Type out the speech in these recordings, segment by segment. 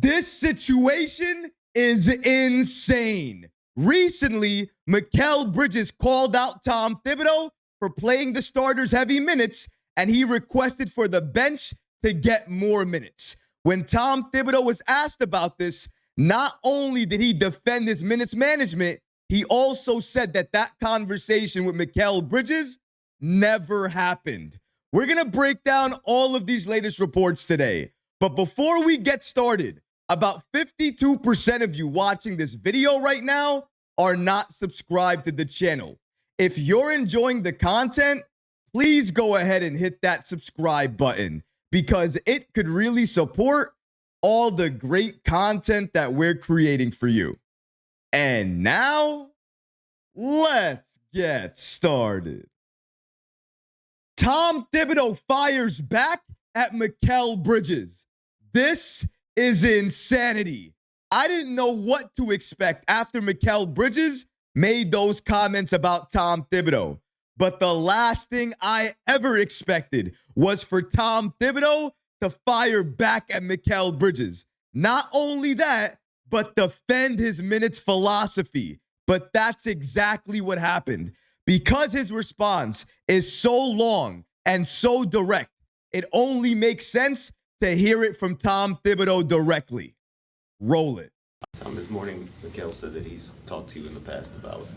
This situation is insane. Recently, Mikal Bridges called out Tom Thibodeau for playing the starters heavy minutes, and he requested for the bench to get more minutes. When Tom Thibodeau was asked about this, not only did he defend his minutes management, he also said that that conversation with Mikal Bridges never happened. We're going to break down all of these latest reports today. But before we get started, about 52% of you watching this video right now are not subscribed to the channel. If you're enjoying the content, please go ahead and hit that subscribe button because it could really support all the great content that we're creating for you. And now, let's get started. Tom Thibodeau fires back at Mikal Bridges. This is insanity. I didn't know what to expect after Mikal Bridges made those comments about Tom Thibodeau. But the last thing I ever expected was for Tom Thibodeau to fire back at Mikal Bridges. Not only that, but defend his minutes philosophy. But that's exactly what happened. Because his response is so long and so direct, it only makes sense to hear it from Tom Thibodeau directly. Roll it. Tom, this morning, Mikal said that he's talked to you in the past about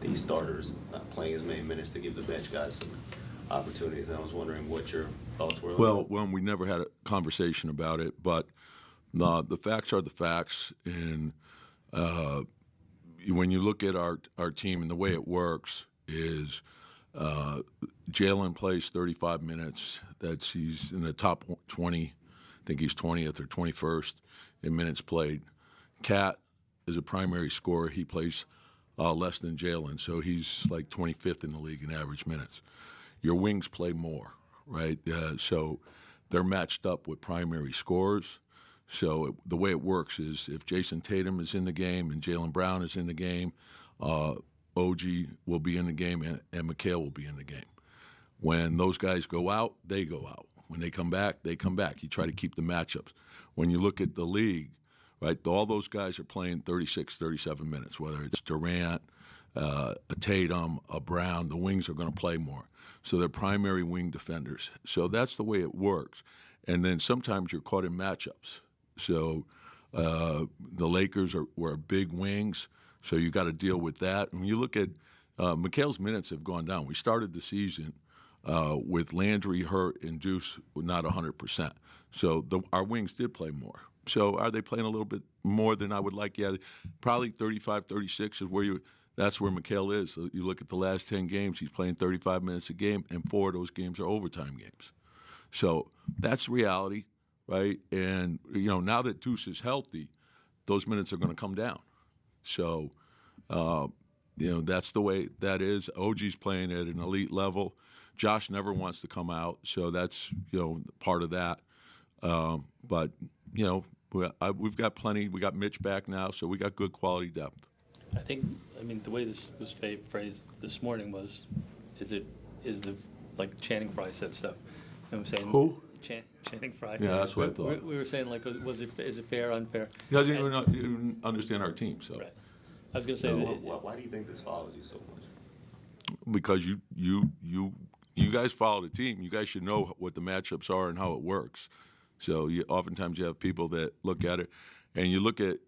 these starters not playing as many minutes to give the bench guys some opportunities. And I was wondering what your thoughts were. Well, we never had a conversation about it, but the facts are the facts. And when you look at our team and the way it works is Jalen plays 35 minutes. He's in the top 20. I think he's 20th or 21st in minutes played. Cat is a primary scorer. He plays less than Jalen, so he's like 25th in the league in average minutes. Your wings play more, right? So they're matched up with primary scorers. So the way it works is if Jason Tatum is in the game and Jaylen Brown is in the game, OG will be in the game and Mikal will be in the game. When those guys go out, they go out. When they come back, they come back. You try to keep the matchups. When you look at the league, right, all those guys are playing 36, 37 minutes, whether it's Durant, a Tatum, a Brown, the wings are going to play more. So they're primary wing defenders. So that's the way it works. And then sometimes you're caught in matchups. So the Lakers were big wings, so you got to deal with that. When you look at Mikal's minutes have gone down. We started the season with Landry hurt and Deuce not 100%. So our wings did play more. So are they playing a little bit more than I would like? Yeah, probably 35, 36 is that's where Mikal is. So you look at the last 10 games, he's playing 35 minutes a game, and 4 of those games are overtime games. So that's reality, right? And, now that Deuce is healthy, those minutes are going to come down. So, that's the way that is. OG's playing at an elite level. Josh never wants to come out, so that's, part of that. But, we've got plenty. We got Mitch back now, so we got good quality depth. The way this was phrased this morning was, is the Channing Frye said stuff. I'm saying who? Channing Frye. Yeah, that's what I thought. We were saying is it fair, unfair? He doesn't even understand our team. So. Right. I was going to say. Why do you think this follows you so much? Because you guys follow the team. You guys should know what the matchups are and how it works. So oftentimes you have people that look at it, and you look at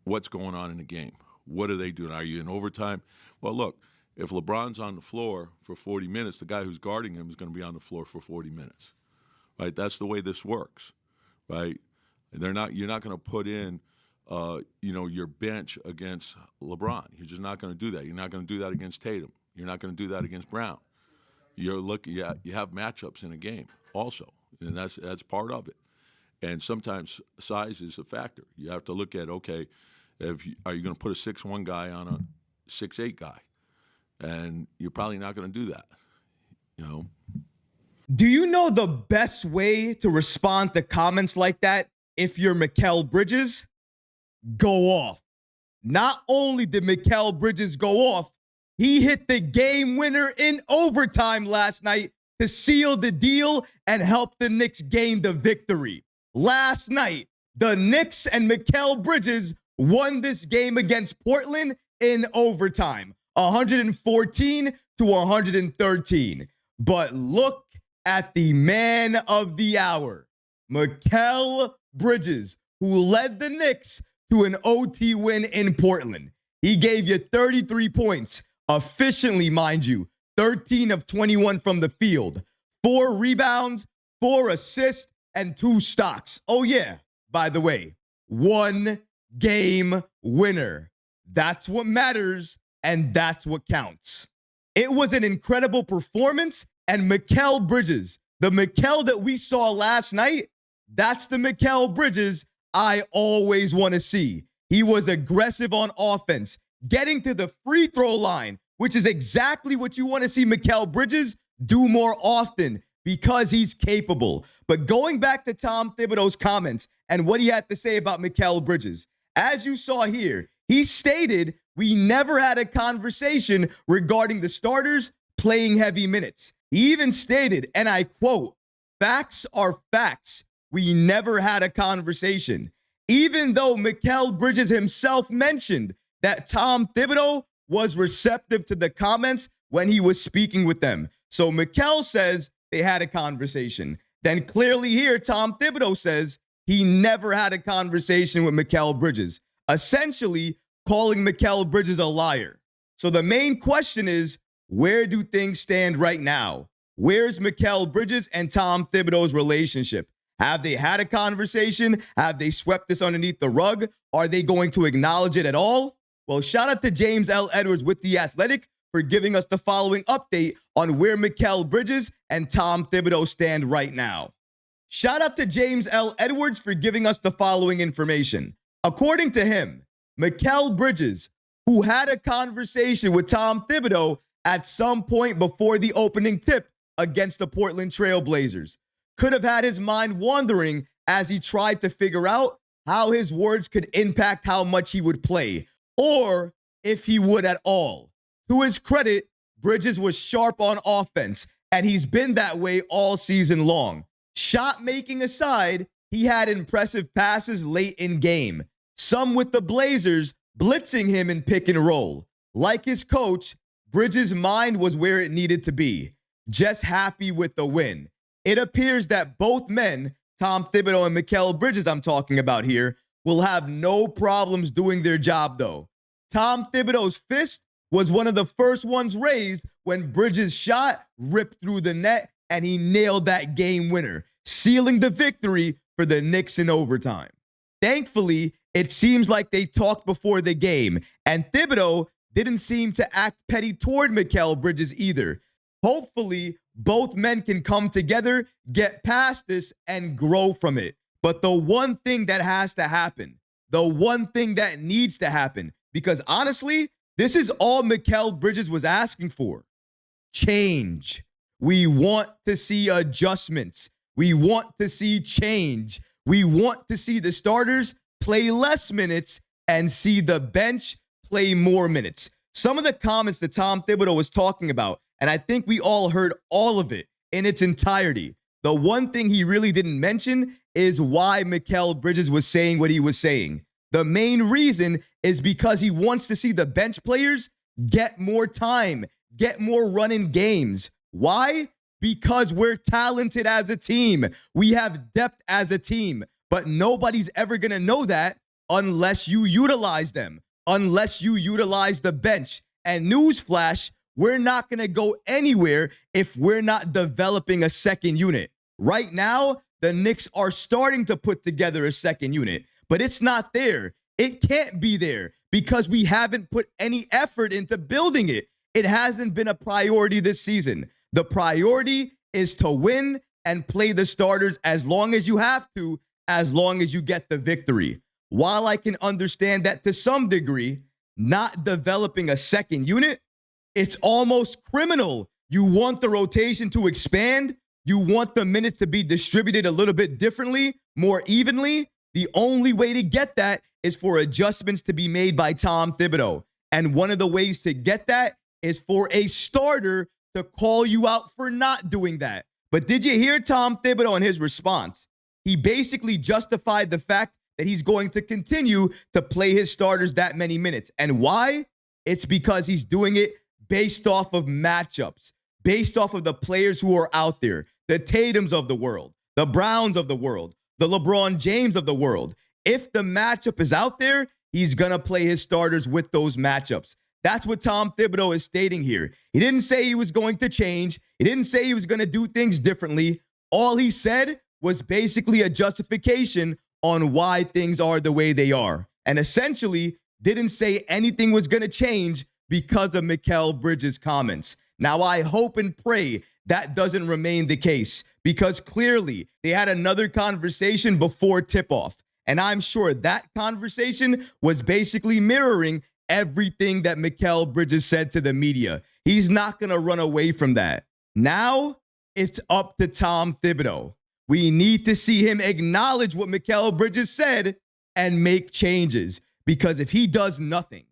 what's going on in the game. What are they doing? Are you in overtime? Well, look, if LeBron's on the floor for 40 minutes, the guy who's guarding him is going to be on the floor for 40 minutes, right? That's the way this works, right? You're not going to put in, your bench against LeBron. You're just not going to do that. You're not going to do that against Tatum. You're not going to do that against Brown. You have matchups in a game also, and that's part of it. And sometimes size is a factor. You have to look at, okay, are you going to put a 6'1" guy on a 6'8" guy? And you're probably not going to do that, Do you know the best way to respond to comments like that if you're Mikal Bridges? Go off. Not only did Mikal Bridges go off, he hit the game winner in overtime last night to seal the deal and help the Knicks gain the victory. Last night, The Knicks and Mikal Bridges won this game against Portland in overtime, 114 to 113. But look at the man of the hour, Mikal Bridges, who led the Knicks to an OT win in Portland. He gave you 33 points, efficiently, mind you, 13 of 21 from the field, 4 rebounds, 4 assists, and 2 stocks. Oh, yeah, by the way, 1 game winner. That's what matters, and that's what counts. It was an incredible performance, and Mikal Bridges, the Mikal that we saw last night, that's the Mikal Bridges I always want to see. He was aggressive on offense, getting to the free throw line, which is exactly what you want to see Mikal Bridges do more often because he's capable. But going back to Tom Thibodeau's comments and what he had to say about Mikal Bridges, as you saw here, he stated we never had a conversation regarding the starters playing heavy minutes. He even stated, and I quote, "Facts are facts. We never had a conversation." Even though Mikal Bridges himself mentioned that Tom Thibodeau was receptive to the comments when he was speaking with them. So Mikal says they had a conversation. Then clearly here, Tom Thibodeau says he never had a conversation with Mikal Bridges, essentially calling Mikal Bridges a liar. So the main question is, where do things stand right now? Where's Mikal Bridges and Tom Thibodeau's relationship? Have they had a conversation? Have they swept this underneath the rug? Are they going to acknowledge it at all? Well, shout out to James L. Edwards with The Athletic for giving us the following update on where Mikal Bridges and Tom Thibodeau stand right now. Shout out to James L. Edwards for giving us the following information. According to him, Mikal Bridges, who had a conversation with Tom Thibodeau at some point before the opening tip against the Portland Trail Blazers, could have had his mind wandering as he tried to figure out how his words could impact how much he would play, or if he would at all. To his credit, Bridges was sharp on offense, and he's been that way all season long. Shot making aside, he had impressive passes late in game, some with the Blazers blitzing him in pick and roll. Like his coach, Bridges' mind was where it needed to be, just happy with the win. It appears that both men, Tom Thibodeau and Mikal Bridges I'm talking about here, will have no problems doing their job though. Tom Thibodeau's fist was one of the first ones raised when Bridges' shot ripped through the net and he nailed that game winner, sealing the victory for the Knicks in overtime. Thankfully, it seems like they talked before the game, and Thibodeau didn't seem to act petty toward Mikal Bridges either. Hopefully, both men can come together, get past this, and grow from it. But the one thing that has to happen, the one thing that needs to happen, because honestly, this is all Mikal Bridges was asking for. Change. We want to see adjustments. We want to see change. We want to see the starters play less minutes and see the bench play more minutes. Some of the comments that Tom Thibodeau was talking about, and I think we all heard all of it in its entirety. The one thing he really didn't mention is why Mikal Bridges was saying what he was saying. The main reason is because he wants to see the bench players get more time, get more run in games. Why? Because we're talented as a team. We have depth as a team, but nobody's ever going to know that unless you utilize them, unless you utilize the bench. And newsflash, we're not going to go anywhere if we're not developing a second unit. Right now, the Knicks are starting to put together a second unit, but it's not there. It can't be there because we haven't put any effort into building it. It hasn't been a priority this season. The priority is to win and play the starters as long as you have to, as long as you get the victory. While I can understand that to some degree, not developing a second unit, it's almost criminal. You want the rotation to expand. You want the minutes to be distributed a little bit differently, more evenly. The only way to get that is for adjustments to be made by Tom Thibodeau. And one of the ways to get that is for a starter to call you out for not doing that. But did you hear Tom Thibodeau in his response? He basically justified the fact that he's going to continue to play his starters that many minutes. And why? It's because he's doing it based off of matchups, based off of the players who are out there, the Tatums of the world, the Browns of the world, the LeBron James of the world. If the matchup is out there, he's going to play his starters with those matchups. That's what Tom Thibodeau is stating here. He didn't say he was going to change. He didn't say he was going to do things differently. All he said was basically a justification on why things are the way they are. And essentially didn't say anything was going to change because of Mikal Bridges' comments. Now, I hope and pray that doesn't remain the case, because clearly they had another conversation before tip-off. And I'm sure that conversation was basically mirroring everything that Mikal Bridges said to the media. He's not going to run away from that. Now, it's up to Tom Thibodeau. We need to see him acknowledge what Mikal Bridges said and make changes. Because if he does nothing,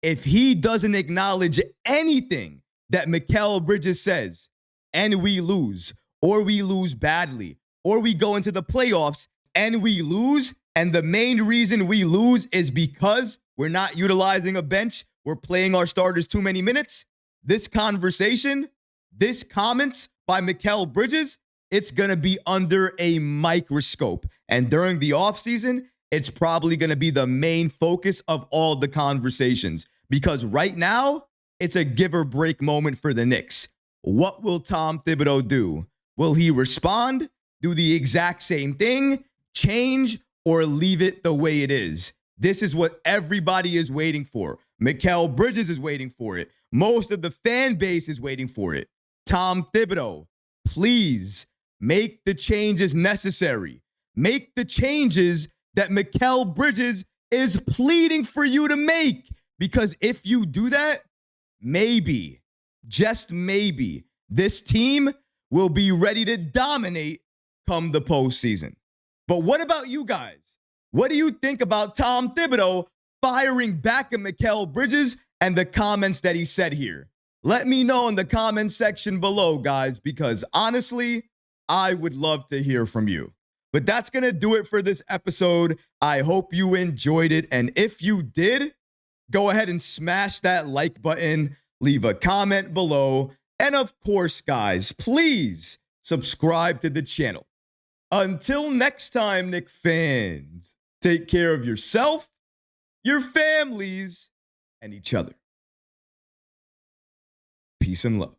if he doesn't acknowledge anything that Mikal Bridges says, and we lose, or we lose badly, or we go into the playoffs and we lose, and the main reason we lose is because we're not utilizing a bench, we're playing our starters too many minutes, this conversation, this comments by Mikal Bridges, it's going to be under a microscope. And during the offseason, it's probably going to be the main focus of all the conversations. Because right now, it's a give or break moment for the Knicks. What will Tom Thibodeau do? Will he respond, do the exact same thing, change, or leave it the way it is? This is what everybody is waiting for. Mikal Bridges is waiting for it. Most of the fan base is waiting for it. Tom Thibodeau, please make the changes necessary. Make the changes that Mikal Bridges is pleading for you to make. Because if you do that, maybe, just maybe, this team will be ready to dominate come the postseason. But what about you guys? What do you think about Tom Thibodeau firing back at Mikal Bridges and the comments that he said here? Let me know in the comment section below, guys, because honestly, I would love to hear from you. But that's going to do it for this episode. I hope you enjoyed it. And if you did, go ahead and smash that like button, leave a comment below. And of course, guys, please subscribe to the channel. Until next time, Knicks fans, take care of yourself, your families, and each other. Peace and love.